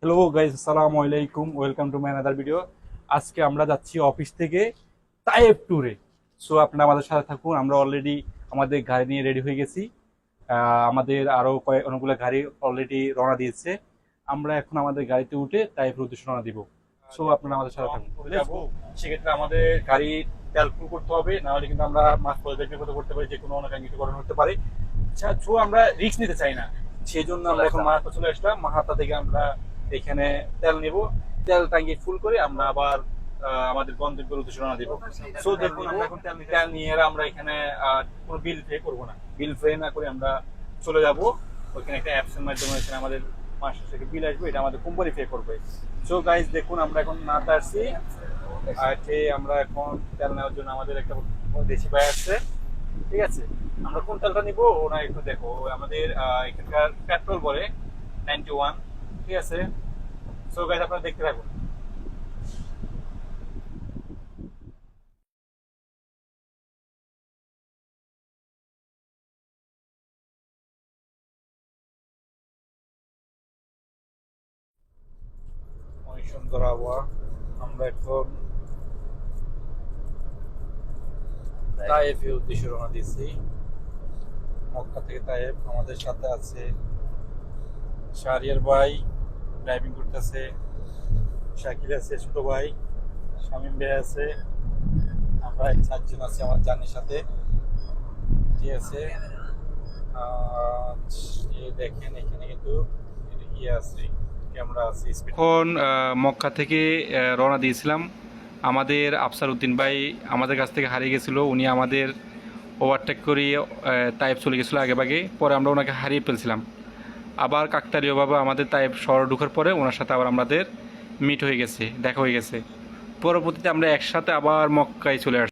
Hello guys, আসসালামু আলাইকুম। Welcome to my another video. আজকে আমরা যাচ্ছি অফিস থেকে তায়েফ ট্যুরে। সো আপনারা আমাদের সাথে থাকুন। আমরা অলরেডি আমাদের গাড়ি নিয়ে রেডি হয়ে গেছি। আমাদের আরো অনেকগুলো গাড়ি অলরেডি রওনা দিয়েছে। আমরা এখন আমাদের গাড়িতে উঠে তায়েফের উদ্দেশ্যে রওনা দিব। সো আপনারা আমাদের সাথে থাকুন। যাবো, সেক্ষেত্রে আমাদের গাড়ি তেল ফুল করতে হবে, না হলে কিন্তু আমরা মাছ পরিবর্তন করতে পারি, যে কোনো অনাকাঙ্ক্ষিত ঘটনা হতে পারে। সো আমরা রিস্ক নিতে চাই না, সেই জন্য আমরা এখন মাহাতা চলে আসলাম। মাহাতা থেকে আমরা এখানে তেল নিব। তেল ট্যাঙ্কি ফুল করে আমরা আবার আমাদের গন্তব্যের উদ্দেশ্যে রওনা দিব। সো দেখুন, আমরা এখন তেল নিয়ে আমরা এখানে কোনো বিল পে করবো না। বিল পে না করে আমরা চলে যাব ওইখানে একটা অ্যাপস এর মাধ্যমে। এখানে আমাদের মাসের থেকে বিল আসবে, এটা আমাদের কোম্পানি পে করবে। সো গাইজ দেখুন, আমরা এখন মাহাতা আসছি। আর আমরা এখন তেল নেওয়ার জন্য আমাদের একটা দেশি ভাই আসছে। ঠিক আছে, আমরা কোন তেলটা নিবো ওনা একটু দেখো। আমাদের এখানকার পেট্রোল বলে 91। ঠিক আছে, সো গাইস আপনারা দেখতে থাকুন। অনেক সুন্দর আবহাওয়া। আমরা এখন তায়েফের উদ্দেশ্যে রওনা দিয়েছি। মক্কা থেকে তায়েফ। আমাদের সাথে আছে শাহরিয়ার ভাই, ড্রাইভিং করতেছে। শাকিল আছে ছোট ভাই, শামীম ভাই আছে। আমরা এই চারজন আছি আমার জানের সাথে। ঠিক আছে, দেখেন এখানে কিন্তু ইয়ে আছে, ক্যামেরা আছে। এখন মক্কা থেকে রওনা দিয়েছিলাম। আমাদের আফসার উদ্দিন ভাই আমাদের কাছ থেকে হারিয়ে গেছিল। উনি আমাদের ওভারটেক করিয়ে তাইফ চলে গেছিলো আগে ভাগে। পরে আমরা ওনাকে হারিয়ে ফেলছিলাম। আবার কাকতালীয়ভাবে আমাদের তাইফ শহর ঢোকার পরে ওনার সাথে আবার আমাদের মিট হয়ে গেছে, দেখা হয়ে গেছে। পরবর্তীতে আমরা একসাথে আবার মক্কায় চলে আসছি।